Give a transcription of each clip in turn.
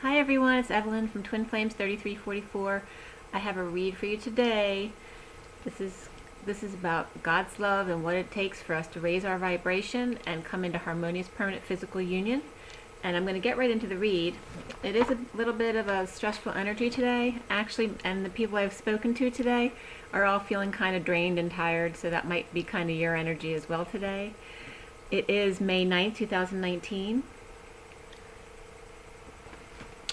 Hi everyone, it's Evelyn from Twin Flames 3344. I have a read for you today. This is about God's love and what it takes for us to raise our vibration and come into harmonious permanent physical union. And I'm going to get right into the read. It is a little bit of a stressful energy today, actually, and the people I've spoken to today are all feeling kind of drained and tired, so that might be kind of your energy as well today. It is May 9th, 2019.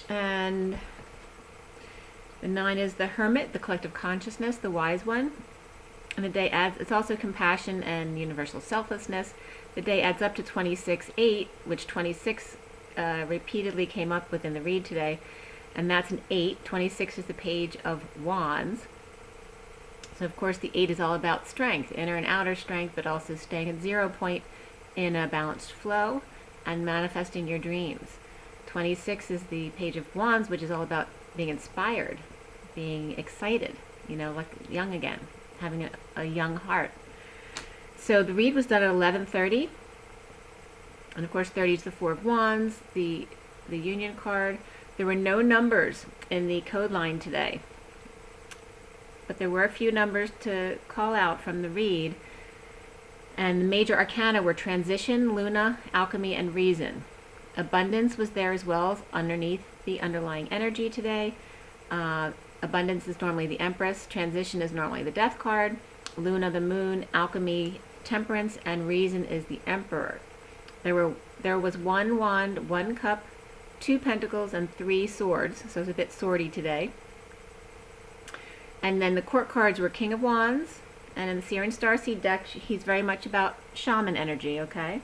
And the 9 is the Hermit, the collective consciousness, the wise one. And the day adds, it's also compassion and universal selflessness. The day adds up to 26-8, which 26 repeatedly came up within the read today. And that's an 8. 26 is the page of wands. So of course the 8 is all about strength, inner and outer strength, but also staying at 0 point in a balanced flow and manifesting your dreams. 26 is the page of wands, which is all about being inspired, being excited, like young again, having a young heart. So the read was done at 11:30, and of course 30 is the 4 of wands, the union card. There were no numbers in the code line today, but there were a few numbers to call out from the read, and the major arcana were transition, luna, alchemy, and reason. Abundance was there as well as underneath the underlying energy today. Abundance is normally the Empress. Transition is normally the Death card. Luna, the Moon. Alchemy, Temperance. And Reason is the Emperor. There was 1 wand, 1 cup, 2 pentacles, and 3 swords. So it's a bit swordy today. And then the court cards were King of Wands. And in the Seer Starseed deck, he's very much about shaman energy, okay?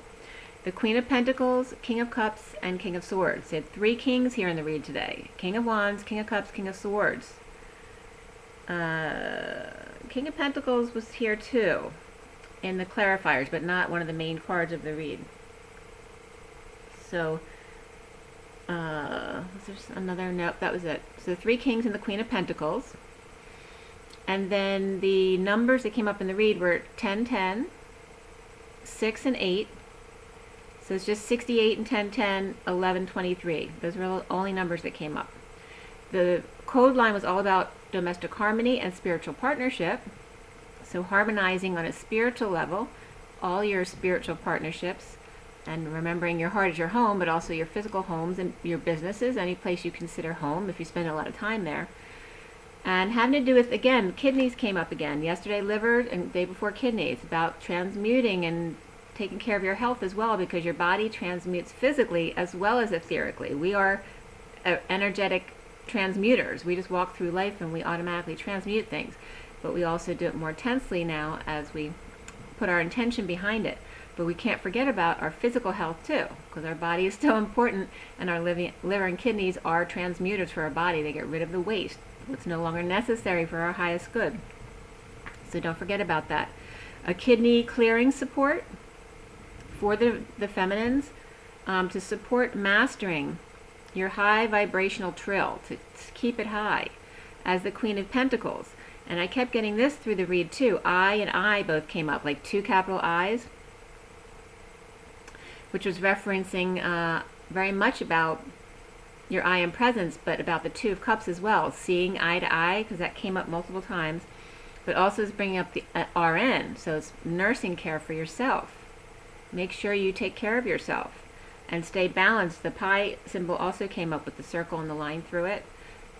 The Queen of Pentacles, King of Cups, and King of Swords. They had 3 kings here in the read today. King of Wands, King of Cups, King of Swords. King of Pentacles was here too in the clarifiers, but not one of the main cards of the read. So, was there another? Nope, that was it. So the 3 kings and the Queen of Pentacles. And then the numbers that came up in the read were 10-10, 6 and 8. So it's just 68 and 10-10, 11-23. Those were the only numbers that came up. The code line was all about domestic harmony and spiritual partnership. So harmonizing on a spiritual level, all your spiritual partnerships, and remembering your heart is your home, but also your physical homes and your businesses, any place you consider home if you spend a lot of time there. And having to do with, again, kidneys came up again. Yesterday liver and the day before kidneys, about transmuting and taking care of your health as well, because your body transmutes physically as well as etherically. We are energetic transmuters. We just walk through life and we automatically transmute things, but we also do it more intensely now as we put our intention behind it. But we can't forget about our physical health too, because our body is still important, and our liver and kidneys are transmuters for our body. They get rid of the waste, what's no longer necessary for our highest good. So don't forget about that. A kidney clearing support for the feminines, to support mastering your high vibrational trill, to keep it high, as the Queen of Pentacles. And I kept getting this through the read too. I and I both came up, like 2 capital I's, which was referencing very much about your I am presence, but about the 2 of Cups as well, seeing eye to eye, because that came up multiple times, but also is bringing up the RN, so it's nursing care for yourself. Make sure you take care of yourself and stay balanced. The pi symbol also came up with the circle and the line through it.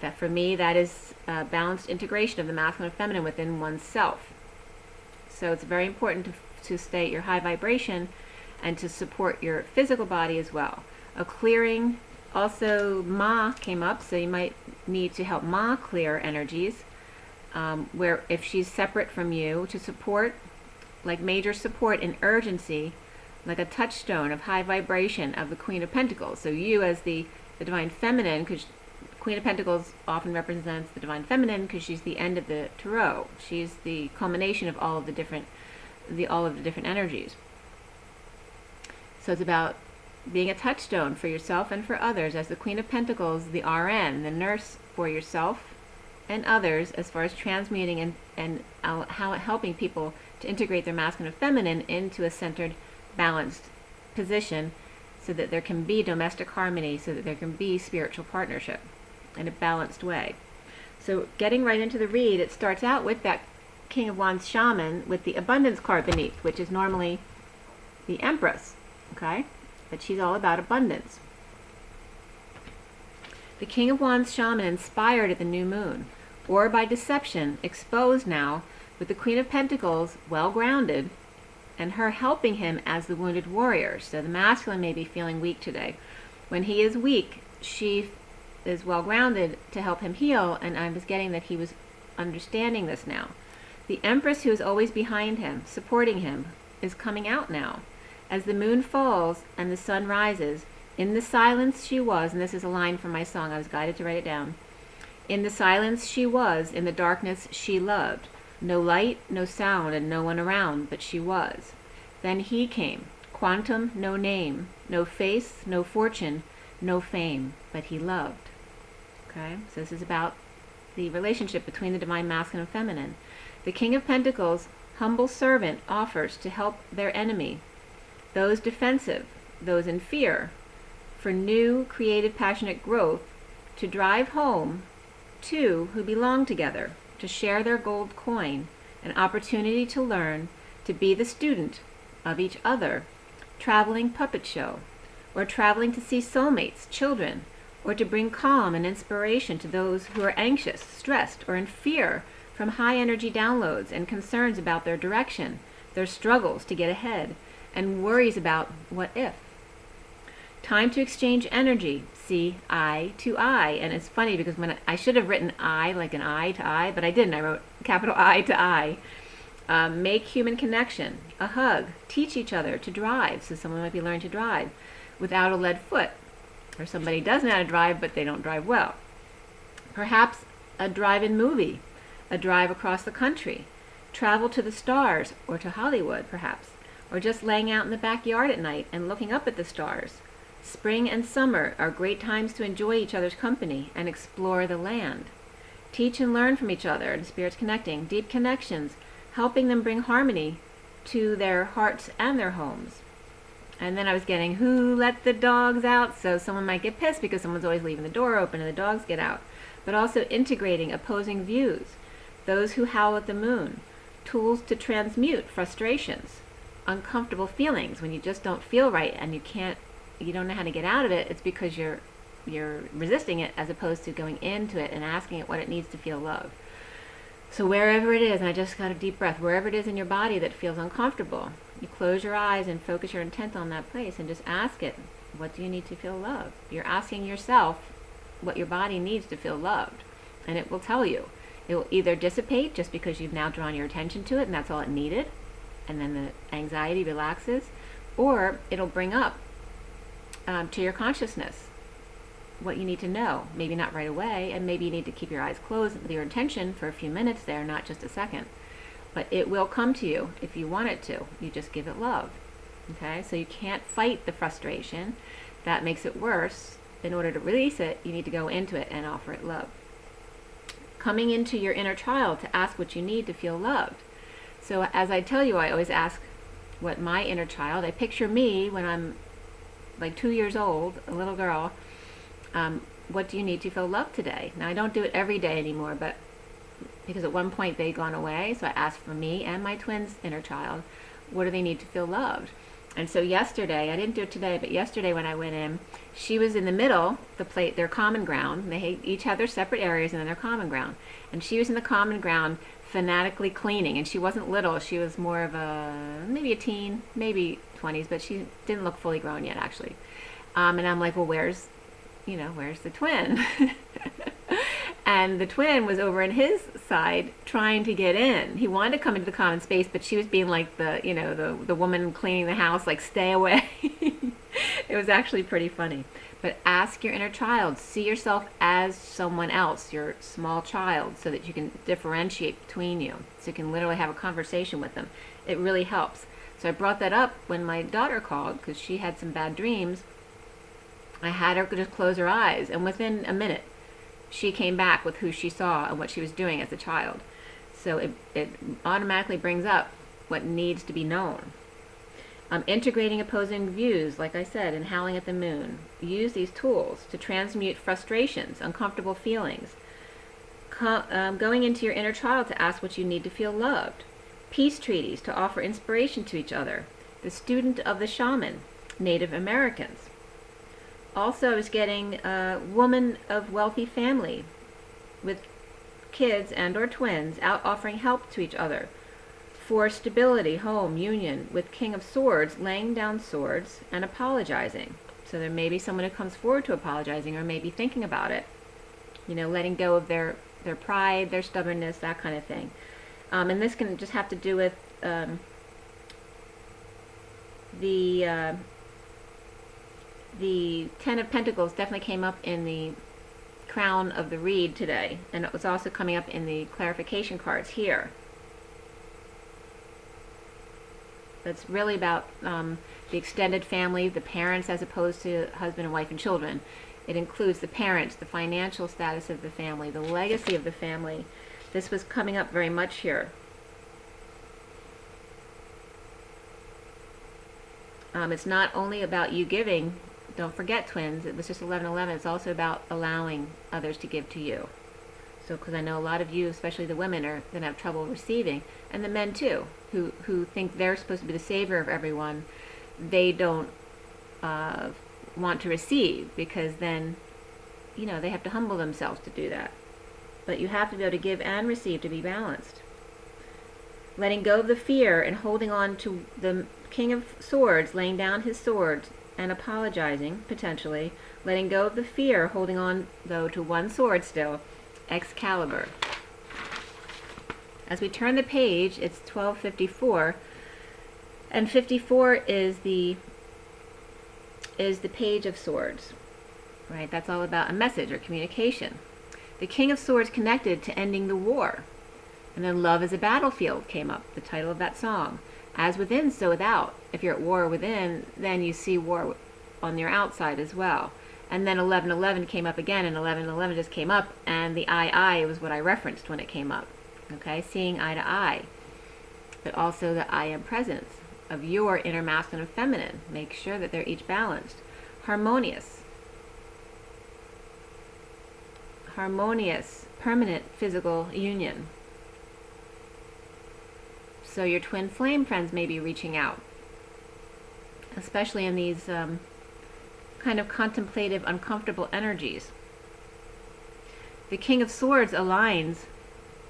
That for me, that is balanced integration of the masculine and feminine within oneself. So it's very important to stay at your high vibration and to support your physical body as well. A clearing, also Ma came up, so you might need to help Ma clear energies, where if she's separate from you, to support, like major support and urgency, like a touchstone of high vibration of the Queen of Pentacles. So you as the Divine Feminine, because Queen of Pentacles often represents the Divine Feminine because she's the end of the tarot. She's the culmination of all of the different energies. So it's about being a touchstone for yourself and for others as the Queen of Pentacles, the RN, the nurse for yourself and others, as far as transmuting and how helping people to integrate their masculine and feminine into a centered, balanced position, so that there can be domestic harmony, so that there can be spiritual partnership in a balanced way. So getting right into the read, it starts out with that King of Wands shaman with the abundance card beneath, which is normally the Empress, okay? But she's all about abundance. The King of Wands shaman inspired at the new moon, or by deception, exposed now, with the Queen of Pentacles well grounded, and her helping him as the wounded warrior. So the masculine may be feeling weak today. When he is weak, she is well grounded to help him heal, and I was getting that he was understanding this now. The Empress, who is always behind him, supporting him, is coming out now. As the moon falls and the sun rises, in the silence she was, and this is a line from my song, I was guided to write it down. In the silence she was, in the darkness she loved. No light, no sound, and no one around, but she was. Then he came, quantum, no name, no face, no fortune, no fame, but he loved. Okay, so this is about the relationship between the divine masculine and feminine. The King of Pentacles, humble servant, offers to help their enemy, those defensive, those in fear, for new, creative, passionate growth, to drive home two who belong together, to share their gold coin, an opportunity to learn, to be the student of each other, traveling puppet show, or traveling to see soulmates, children, or to bring calm and inspiration to those who are anxious, stressed, or in fear from high energy downloads and concerns about their direction, their struggles to get ahead, and worries about what if. Time to exchange energy, see eye to eye. And it's funny because when I should have written I, like an eye to eye, but I didn't. I wrote capital I to eye. Make human connection, a hug, teach each other to drive. So someone might be learning to drive without a lead foot. Or somebody does know how to drive, but they don't drive well. Perhaps a drive-in movie, a drive across the country, travel to the stars, or to Hollywood, perhaps, or just laying out in the backyard at night and looking up at the stars. Spring and summer are great times to enjoy each other's company and explore the land. Teach and learn from each other, and spirits connecting, deep connections, helping them bring harmony to their hearts and their homes. And then I was getting, who let the dogs out? So someone might get pissed because someone's always leaving the door open and the dogs get out. But also integrating opposing views, those who howl at the moon, tools to transmute frustrations, uncomfortable feelings when you just don't feel right and you don't know how to get out of it. It's because you're resisting it as opposed to going into it and asking it what it needs to feel loved. So wherever it is, and I just got a deep breath, wherever it is in your body that feels uncomfortable, you close your eyes and focus your intent on that place and just ask it, what do you need to feel loved? You're asking yourself what your body needs to feel loved, and it will tell you. It will either dissipate just because you've now drawn your attention to it and that's all it needed, and then the anxiety relaxes, or it'll bring up to your consciousness what you need to know. Maybe not right away, and maybe you need to keep your eyes closed with your intention for a few minutes there, not just a second. But it will come to you if you want it to. You just give it love. Okay? So you can't fight the frustration. That makes it worse. In order to release it, you need to go into it and offer it love. Coming into your inner child to ask what you need to feel loved. So as I tell you, I always ask what my inner child, I picture me when I'm like 2 years old, a little girl, what do you need to feel loved today? Now I don't do it every day anymore, but because at one point they'd gone away, so I asked for me and my twins' inner child, what do they need to feel loved? And so yesterday, I didn't do it today, but yesterday when I went in, she was in the middle, their common ground. They each have their separate areas and then their common ground. And she was in the common ground fanatically cleaning, and she wasn't little, she was more of maybe a teen, maybe 20s, but she didn't look fully grown yet actually. And I'm like, well, where's the twin? And the twin was over in his side trying to get in. He wanted to come into the common space, but she was being like the woman cleaning the house, like, stay away. It was actually pretty funny. But ask your inner child. See yourself as someone else, your small child, so that you can differentiate between you. So you can literally have a conversation with them. It really helps. So I brought that up when my daughter called because she had some bad dreams. I had her just close her eyes, and within a minute, she came back with who she saw and what she was doing as a child. So it automatically brings up what needs to be known. Integrating opposing views, like I said, and howling at the moon. Use these tools to transmute frustrations, uncomfortable feelings. Going into your inner child to ask what you need to feel loved. Peace treaties to offer inspiration to each other. The student of the shaman, Native Americans. Also, I was getting a woman of wealthy family with kids and or twins out offering help to each other. For stability, home, union, with King of Swords, laying down swords and apologizing. So there may be someone who comes forward to apologizing or maybe thinking about it. Letting go of their pride, their stubbornness, that kind of thing. And this can just have to do with the Ten of Pentacles definitely came up in the crown of the read today. And it was also coming up in the clarification cards here. That's really about the extended family, the parents as opposed to husband and wife and children. It includes the parents, the financial status of the family, the legacy of the family. This was coming up very much here. It's not only about you giving. Don't forget, twins, it was just 11:11. It's also about allowing others to give to you. So, because I know a lot of you, especially the women, are going to have trouble receiving, and the men too, who think they're supposed to be the savior of everyone. They don't want to receive, because then, they have to humble themselves to do that. But you have to be able to give and receive to be balanced. Letting go of the fear and holding on to the King of Swords, laying down his sword and apologizing, potentially. Letting go of the fear, holding on, though, to one sword still. Excalibur. As we turn the page, it's 1254, and 54 is the Page of Swords, right? That's all about a message or communication. The King of Swords connected to ending the war, and then Love is a Battlefield came up, the title of that song. As within, so without. If you're at war within, then you see war on your outside as well. And then 11:11 came up again, and 11:11 just came up, and the I was what I referenced when it came up. Okay, seeing eye to eye. But also the I am presence of your inner masculine and feminine. Make sure that they're each balanced. Harmonious. Harmonious, permanent physical union. So your twin flame friends may be reaching out, especially in these kind of contemplative, uncomfortable energies. The King of Swords aligns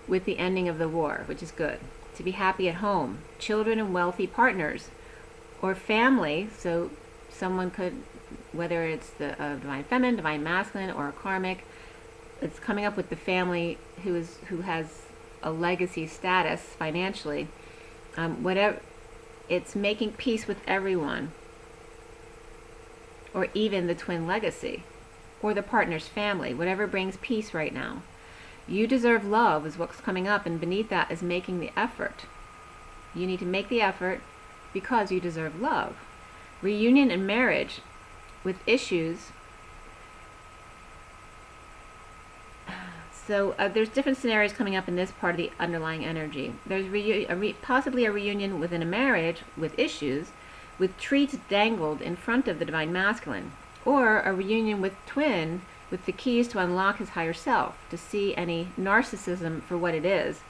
with the ending of the war, which is good. To be happy at home, children and wealthy partners, or family. So someone could, whether it's the divine feminine, divine masculine, or a karmic, it's coming up with the family who has a legacy status financially. Whatever, it's making peace with everyone, or even the twin legacy, or the partner's family, whatever brings peace right now. You deserve love is what's coming up, and beneath that is making the effort. You need to make the effort because you deserve love. Reunion and marriage with issues. So there's different scenarios coming up in this part of the underlying energy. There's possibly a reunion within a marriage with issues, with treats dangled in front of the divine masculine, or a reunion with twin with the keys to unlock his higher self, to see any narcissism for what it is,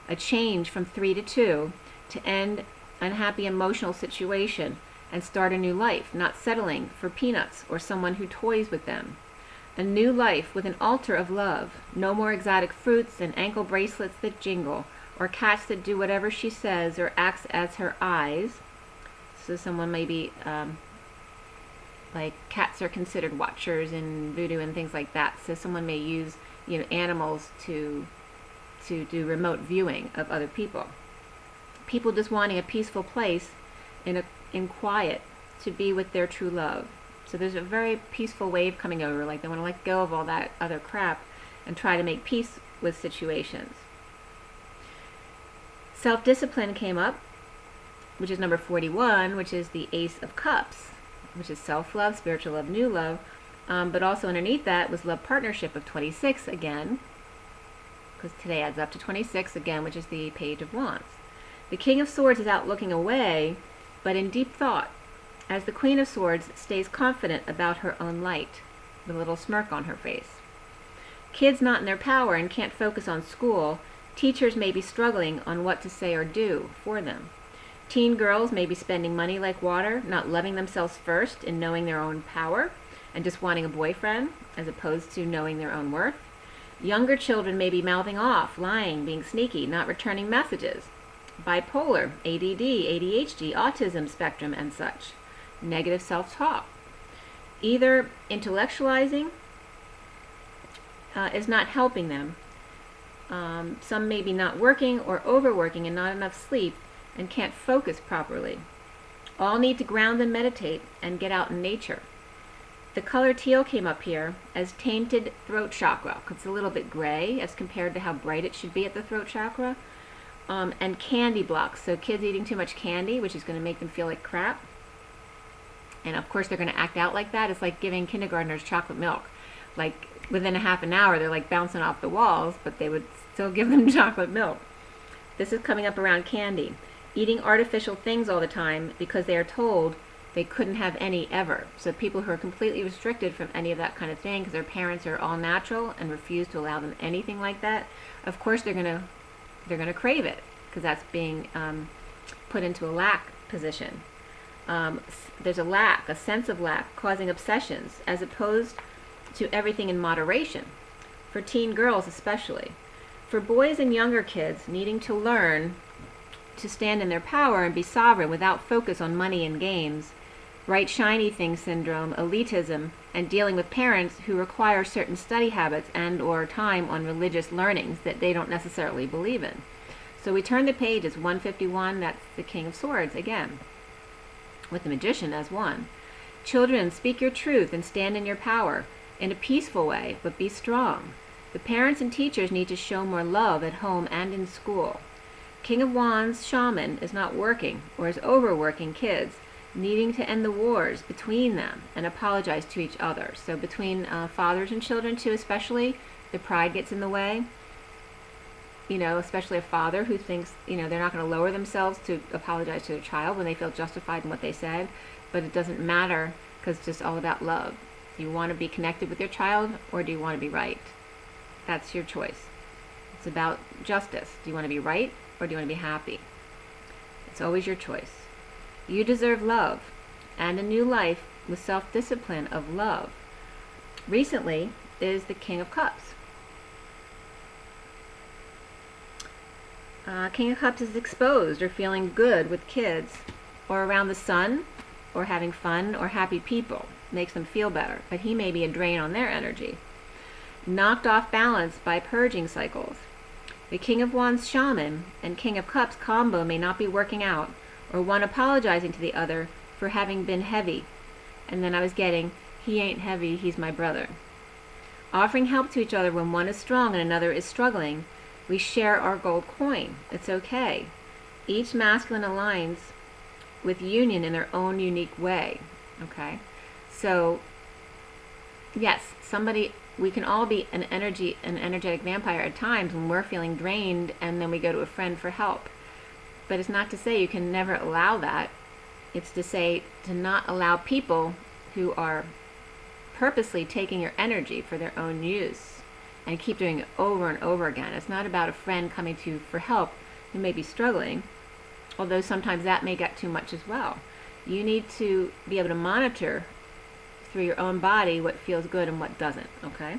a change from 3 to 2, to end unhappy emotional situation and start a new life, not settling for peanuts or someone who toys with them. A new life with an altar of love, no more exotic fruits and ankle bracelets that jingle, or cats that do whatever she says or acts as her eyes. So someone may be like cats are considered watchers in voodoo and things like that. So someone may use animals to do remote viewing of other people. People just wanting a peaceful place in quiet to be with their true love. So there's a very peaceful wave coming over, like they want to let go of all that other crap and try to make peace with situations. Self-discipline came up, which is number 41, which is the Ace of Cups, which is self-love, spiritual love, new love. But also underneath that was love partnership of 26 again, because today adds up to 26 again, which is the Page of Wands. The King of Swords is out looking away, but in deep thought, as the Queen of Swords stays confident about her own light, with a little smirk on her face. Kids not in their power and can't focus on school, teachers may be struggling on what to say or do for them. Teen girls may be spending money like water, not loving themselves first in knowing their own power, and just wanting a boyfriend, as opposed to knowing their own worth. Younger children may be mouthing off, lying, being sneaky, not returning messages. Bipolar, ADD, ADHD, autism spectrum, and such. Negative self-talk. Either intellectualizing is not helping them. Some may be not working or overworking and not enough sleep and can't focus properly. All need to ground and meditate and get out in nature. The color teal came up here as tainted throat chakra, because it's a little bit gray as compared to how bright it should be at the throat chakra. And candy blocks, so kids eating too much candy, which is going to make them feel like crap. And of course they're going to act out like that. It's like giving kindergartners chocolate milk. Like within a half an hour they're like bouncing off the walls, but they would still give them chocolate milk. This is coming up around candy. Eating artificial things all the time because they are told they couldn't have any ever. So people who are completely restricted from any of that kind of thing because their parents are all natural and refuse to allow them anything like that, of course they're going to crave it because that's being put into a lack position. There's a sense of lack, causing obsessions, as opposed to everything in moderation, for teen girls especially. For boys and younger kids needing to learn to stand in their power and be sovereign without focus on money and games, bright shiny thing syndrome, elitism, and dealing with parents who require certain study habits and or time on religious learnings that they don't necessarily believe in. So we turn the page, it's 151, that's the King of Swords again, with the Magician as one. Children, speak your truth and stand in your power in a peaceful way, but be strong. The parents and teachers need to show more love at home and in school. King of Wands, shaman, is not working or is overworking kids, needing to end the wars between them and apologize to each other. So between fathers and children too, especially, the pride gets in the way. You know, especially a father who thinks, you know, they're not going to lower themselves to apologize to their child when they feel justified in what they said, but it doesn't matter because it's just all about love. Do you want to be connected with your child or do you want to be right? That's your choice. It's about justice. Do you want to be right or do you want to be happy? It's always your choice. You deserve love and a new life with self-discipline of love. Recently is the King of Cups. King of Cups is exposed or feeling good with kids or around the sun or having fun or happy people. Makes them feel better, but he may be a drain on their energy. Knocked off balance by purging cycles. The King of Wands shaman and King of Cups combo may not be working out, or one apologizing to the other for having been heavy. And then I was getting, he ain't heavy, he's my brother. Offering help to each other when one is strong and another is struggling. We share our gold coin. It's okay. Each masculine aligns with union in their own unique way. Okay? So, yes, we can all be an energetic vampire at times when we're feeling drained and then we go to a friend for help. But it's not to say you can never allow that. It's to say to not allow people who are purposely taking your energy for their own use and keep doing it over and over again. It's not about a friend coming to you for help who may be struggling, although sometimes that may get too much as well. You need to be able to monitor through your own body what feels good and what doesn't, okay?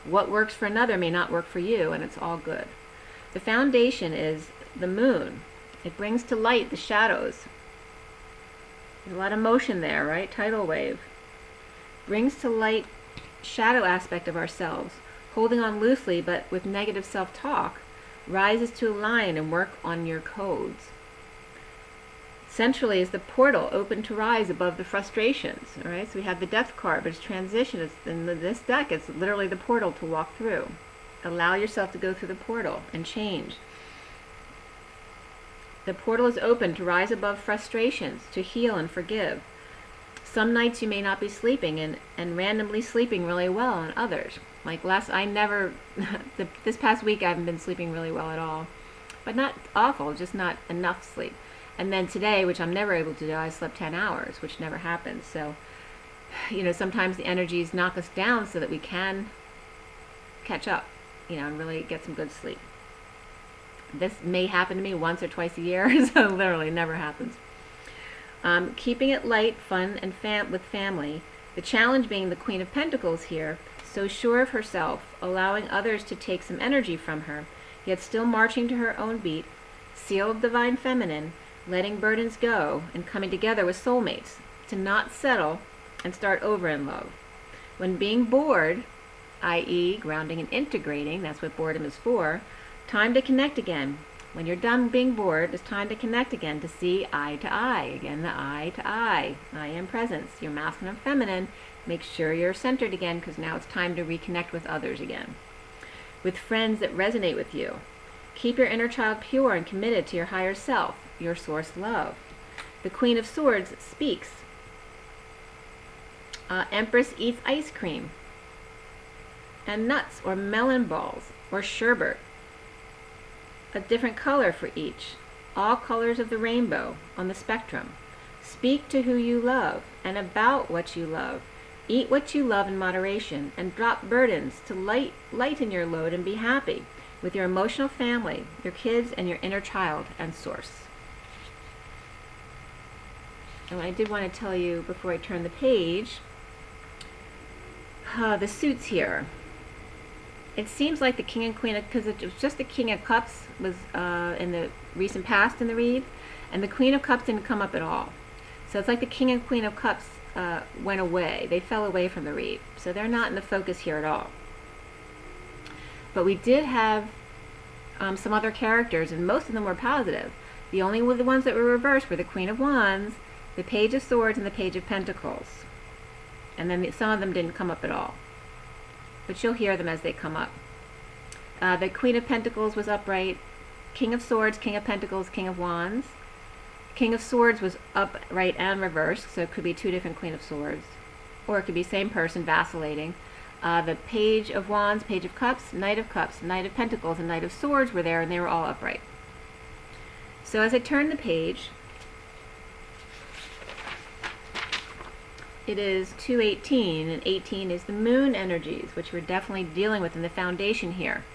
What works for another may not work for you, and it's all good. The foundation is the moon. It brings to light the shadows. There's a lot of motion there, right? Tidal wave. Brings to light shadow aspect of ourselves, holding on loosely but with negative self-talk, rises to align and work on your codes. Centrally is the portal open to rise above the frustrations. All right, so we have the death card, but it's transition. It's in this deck. It's literally the portal to walk through. Allow yourself to go through the portal and change. The portal is open to rise above frustrations, to heal and forgive. Some nights you may not be sleeping and randomly sleeping really well on others. Like this past week I haven't been sleeping really well at all. But not awful, just not enough sleep. And then today, which I'm never able to do, I slept 10 hours, which never happens. So, sometimes the energies knock us down so that we can catch up, and really get some good sleep. This may happen to me once or twice a year, so literally never happens. Keeping it light, fun, and with family. The challenge being the Queen of Pentacles here, so sure of herself, allowing others to take some energy from her, yet still marching to her own beat, sealed divine feminine, letting burdens go, and coming together with soulmates, to not settle and start over in love. When being bored, i.e. grounding and integrating, that's what boredom is for, time to connect again. When you're done being bored, it's time to connect again, to see eye to eye. Again, the eye to eye. I am presence. Your masculine and feminine. Make sure you're centered again, because now it's time to reconnect with others again. With friends that resonate with you. Keep your inner child pure and committed to your higher self, your source love. The Queen of Swords speaks. Empress eats ice cream and nuts or melon balls or sherbet. A different color for each. All colors of the rainbow on the spectrum. Speak to who you love and about what you love. Eat what you love in moderation and drop burdens to lighten your load and be happy with your emotional family, your kids, and your inner child and source. And I did want to tell you before I turn the page, the suits here. It seems like the King and Queen, because it was just the King of Cups was in the recent past in the read, and the Queen of Cups didn't come up at all. So it's like the King and Queen of Cups went away. They fell away from the read. So they're not in the focus here at all. But we did have some other characters, and most of them were positive. The only the ones that were reversed were the Queen of Wands, the Page of Swords, and the Page of Pentacles. And then some of them didn't come up at all. But you'll hear them as they come up. The Queen of Pentacles was upright. King of Swords, King of Pentacles, King of Wands. King of Swords was upright and reversed, so it could be two different Queen of Swords. Or it could be same person vacillating. The Page of Wands, Page of Cups, Knight of Cups, Knight of Pentacles, and Knight of Swords were there, and they were all upright. So as I turn the page, it is 218, and 18 is the moon energies, which we're definitely dealing with in the foundation here.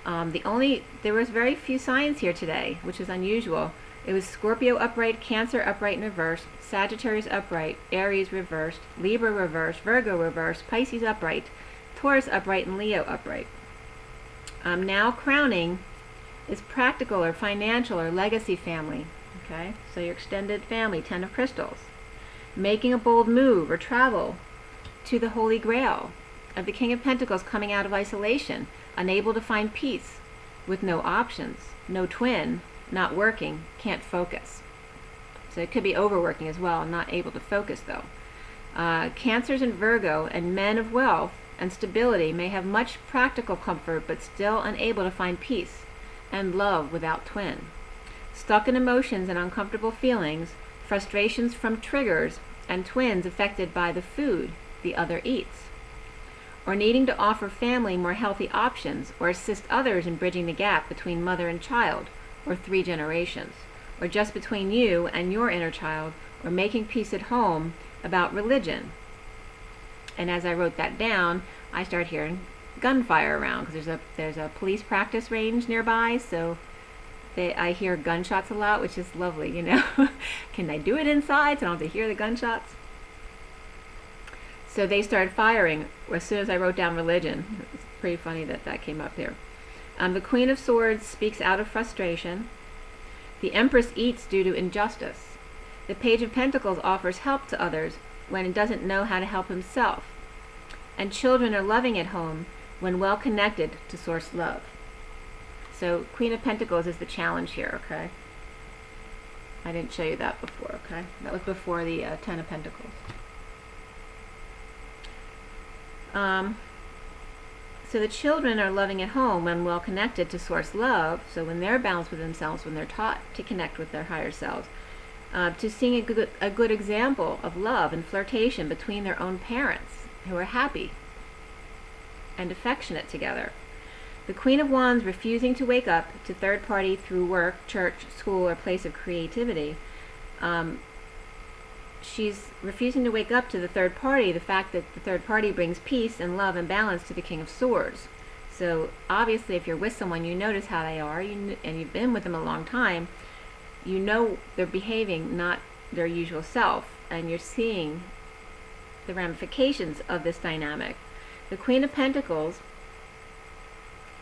There was very few signs here today, which is unusual. It was Scorpio upright, Cancer upright and reversed, Sagittarius upright, Aries reversed, Libra reversed, Virgo reversed, Pisces upright, Taurus upright, and Leo upright. Now crowning is practical or financial or legacy family. Okay, so your extended family, 10 of Crystals. Making a bold move or travel to the Holy Grail. Of the King of Pentacles coming out of isolation, unable to find peace, with no options, no twin, not working, can't focus. So it could be overworking as well, not able to focus though. Cancers in Virgo and men of wealth and stability may have much practical comfort but still unable to find peace and love without twin. Stuck in emotions and uncomfortable feelings, frustrations from triggers, and twins affected by the food the other eats. Or needing to offer family more healthy options or assist others in bridging the gap between mother and child, or 3 generations, or just between you and your inner child, or making peace at home about religion. And as I wrote that down, I started hearing gunfire around, because there's a police practice range nearby, so I hear gunshots a lot, which is lovely, Can I do it inside so I don't have to hear the gunshots? So they started firing as soon as I wrote down religion. It's pretty funny that came up here. The Queen of Swords speaks out of frustration. The Empress eats due to injustice. The Page of Pentacles offers help to others when it doesn't know how to help himself. And children are loving at home when well connected to source love. So Queen of Pentacles is the challenge here, okay? I didn't show you that before, okay? That was before the 10 of Pentacles. So the children are loving at home when well connected to source love, so when they're balanced with themselves, when they're taught to connect with their higher selves, to seeing a good example of love and flirtation between their own parents who are happy and affectionate together. The Queen of Wands refusing to wake up to third party through work, church, school, or place of creativity. She's refusing to wake up to the third party, the fact that the third party brings peace and love and balance to the King of Swords. So obviously if you're with someone, you notice how they are, and you've been with them a long time, you know they're behaving not their usual self, and you're seeing the ramifications of this dynamic. The Queen of Pentacles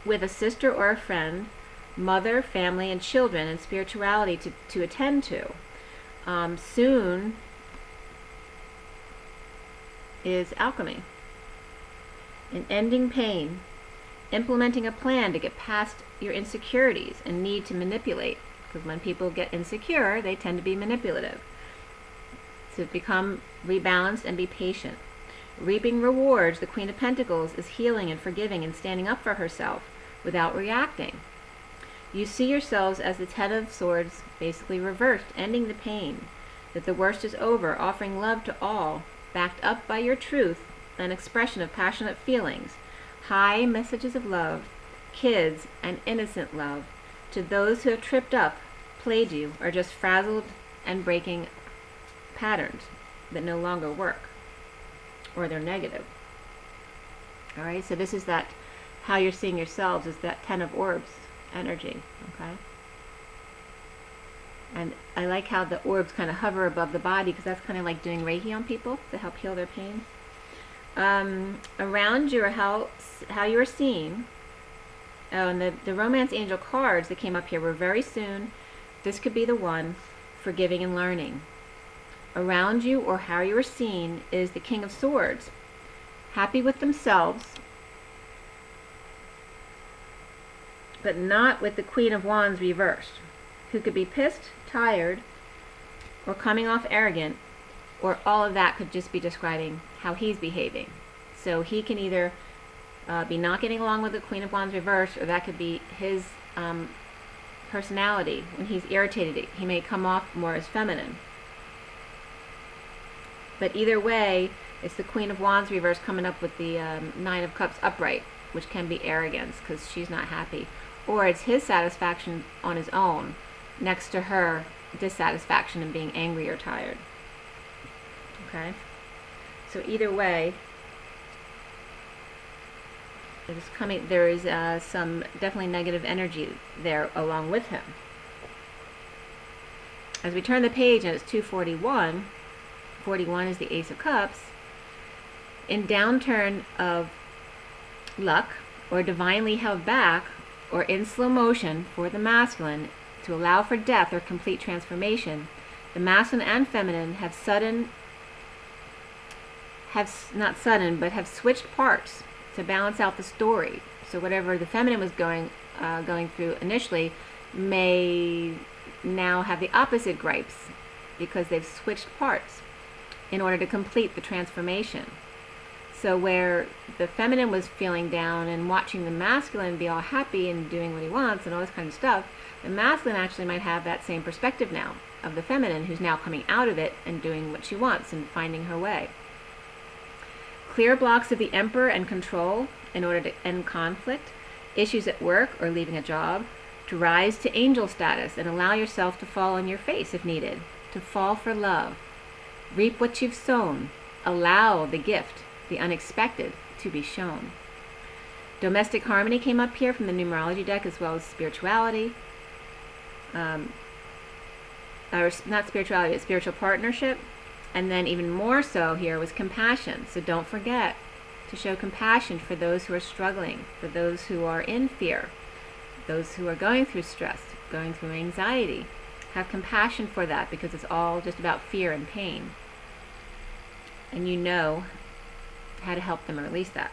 with a sister or a friend, mother, family, and children, and spirituality to attend to. Soon is alchemy, an ending pain, implementing a plan to get past your insecurities and need to manipulate, because when people get insecure, they tend to be manipulative. To become rebalanced and be patient. Reaping rewards, the Queen of Pentacles is healing and forgiving and standing up for herself without reacting. You see yourselves as the Ten of Swords, basically reversed, ending the pain, that the worst is over, offering love to all, backed up by your truth, an expression of passionate feelings, high messages of love, kids, and innocent love, to those who have tripped up, played you, or just frazzled and breaking patterns that no longer work, or they're negative. All right, so this is that, how you're seeing yourselves is that Ten of Orbs energy, okay? And I like how the orbs kind of hover above the body, because that's kind of like doing Reiki on people to help heal their pain. Around you, or how you are seen. Oh, and the romance angel cards that came up here were very soon. This could be the one, forgiving and learning. Around you, or how you are seen, is the King of Swords, happy with themselves, but not with the Queen of Wands reversed, who could be pissed, tired, or coming off arrogant, or all of that could just be describing how he's behaving. So he can either be not getting along with the Queen of Wands reversed, or that could be his personality. When he's irritated, he may come off more as feminine. But either way, it's the Queen of Wands reversed coming up with the Nine of Cups upright, which can be arrogance because she's not happy. Or it's his satisfaction on his own, next to her dissatisfaction and being angry or tired. Okay? So either way, there is some definitely negative energy there along with him. As we turn the page, and it's 241, 41 is the Ace of Cups. In downturn of luck, or divinely held back, or in slow motion for the masculine, to allow for death or complete transformation, the masculine and feminine have switched parts to balance out the story. So whatever the feminine was going through initially may now have the opposite gripes, because they've switched parts in order to complete the transformation. So where the feminine was feeling down and watching the masculine be all happy and doing what he wants and all this kind of stuff, the masculine actually might have that same perspective now of the feminine, who's now coming out of it and doing what she wants and finding her way. Clear blocks of the Emperor and control in order to end conflict, issues at work or leaving a job, to rise to angel status and allow yourself to fall on your face if needed, to fall for love. Reap what you've sown. Allow the gift, the unexpected, to be shown. Domestic harmony came up here from the numerology deck, as well as spirituality. Or not spirituality, but spiritual partnership. And then even more so here was compassion. So don't forget to show compassion for those who are struggling, for those who are in fear, those who are going through stress, going through anxiety. Have compassion for that, because it's all just about fear and pain. And you know how to help them release that.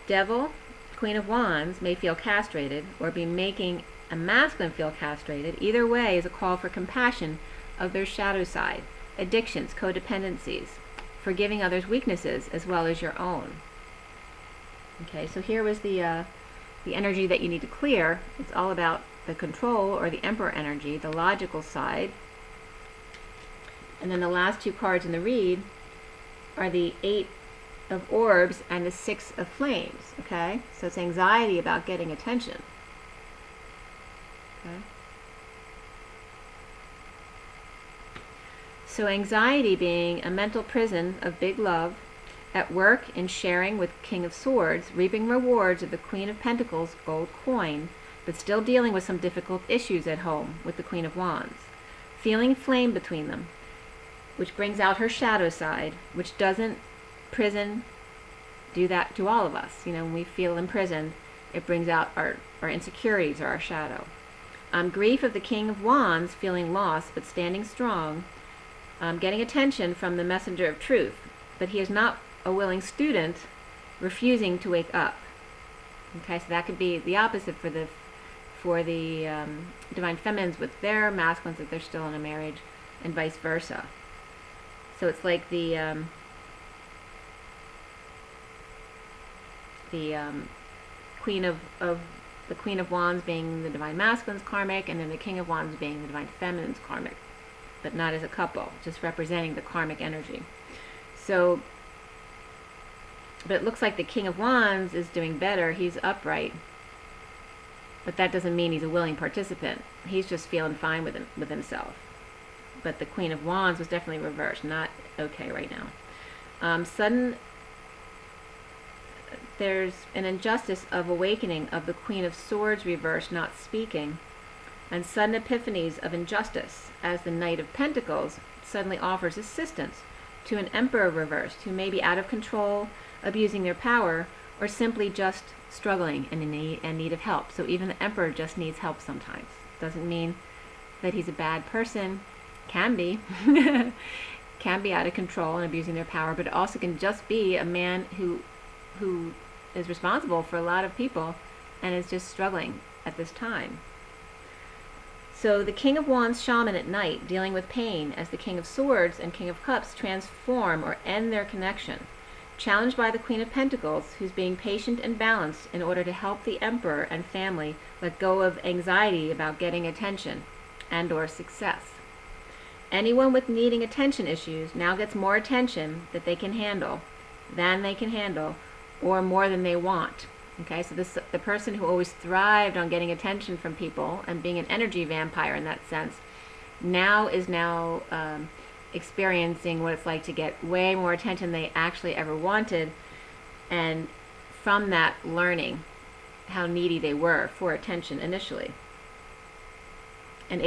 Devil, Queen of Wands, may feel castrated or be making a masculine feel castrated. Either way is a call for compassion of their shadow side, addictions, codependencies, forgiving others' weaknesses as well as your own. Okay, so here was the energy that you need to clear. It's all about the control, or the Emperor energy, the logical side. And then the last two cards in the read are the Eight of orbs and the 6 of flames. Okay, so it's anxiety about getting attention. Okay. So anxiety being a mental prison of big love, at work in sharing with King of Swords, reaping rewards of the Queen of Pentacles gold coin, but still dealing with some difficult issues at home with the Queen of Wands. Feeling flame between them, which brings out her shadow side, which doesn't prison do that to all of us. You know, when we feel imprisoned, it brings out our insecurities or our shadow. Grief of the King of Wands, feeling lost but standing strong, getting attention from the messenger of truth, but he is not a willing student, refusing to wake up. Okay, so that could be the opposite for the divine feminines with their masculines if they're still in a marriage, and vice versa. So it's like the Queen of Wands being the divine masculine's karmic, and then the King of Wands being the divine feminine's karmic, but not as a couple, just representing the karmic energy. So, but it looks like the King of Wands is doing better. He's upright, but that doesn't mean he's a willing participant. He's just feeling fine with himself. But the Queen of Wands was definitely reversed, not okay right now. There's an injustice of awakening of the Queen of Swords reversed, not speaking, and sudden epiphanies of injustice as the Knight of Pentacles suddenly offers assistance to an Emperor reversed who may be out of control, abusing their power, or simply just struggling and in need of help. So even the Emperor just needs help sometimes. Doesn't mean that he's a bad person. Can be. Can be out of control and abusing their power, but it also can just be a man who is responsible for a lot of people and is just struggling at this time. So the King of Wands shaman at night, dealing with pain as the King of Swords and King of Cups transform or end their connection. Challenged by the Queen of Pentacles, who's being patient and balanced in order to help the Emperor and family let go of anxiety about getting attention and or success. Anyone with needing attention issues now gets more attention than they can handle, or more than they want. Okay, so the person who always thrived on getting attention from people and being an energy vampire in that sense, is experiencing what it's like to get way more attention than they actually ever wanted, and from that learning how needy they were for attention initially, and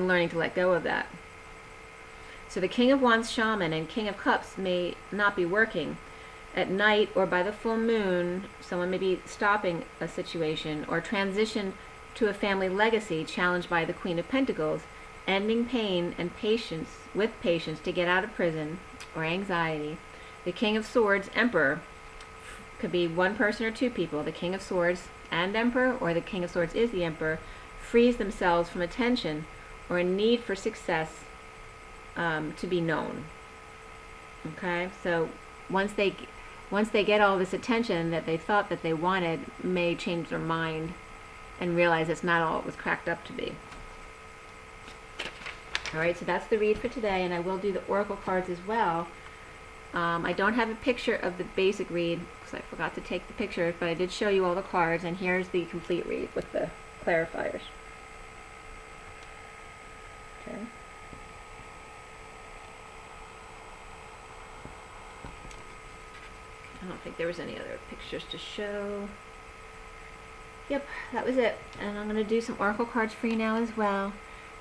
learning to let go of that. So the King of Wands shaman and King of Cups may not be working. At night or by the full moon, someone may be stopping a situation or transition to a family legacy challenged by the Queen of Pentacles, ending pain and patience to get out of prison or anxiety. The King of Swords Emperor could be one person or two people. The King of Swords and Emperor, or the King of Swords is the Emperor, frees themselves from attention or a need for success to be known. Okay, so once they get all this attention that they thought that they wanted, may change their mind and realize it's not all it was cracked up to be. Alright, so that's the read for today, and I will do the oracle cards as well. I don't have a picture of the basic read because I forgot to take the pictures, but I did show you all the cards, and here's the complete read with the clarifiers. Okay. I don't think there was any other pictures to show. Yep, that was it. And I'm going to do some oracle cards for you now as well.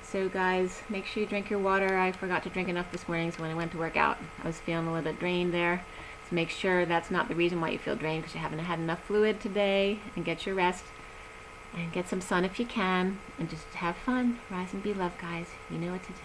So guys, make sure you drink your water. I forgot to drink enough this morning, so when I went to work out, I was feeling a little bit drained there. So make sure that's not the reason why you feel drained, because you haven't had enough fluid today. And get your rest. And get some sun if you can. And just have fun. Rise and be loved, guys. You know what to do.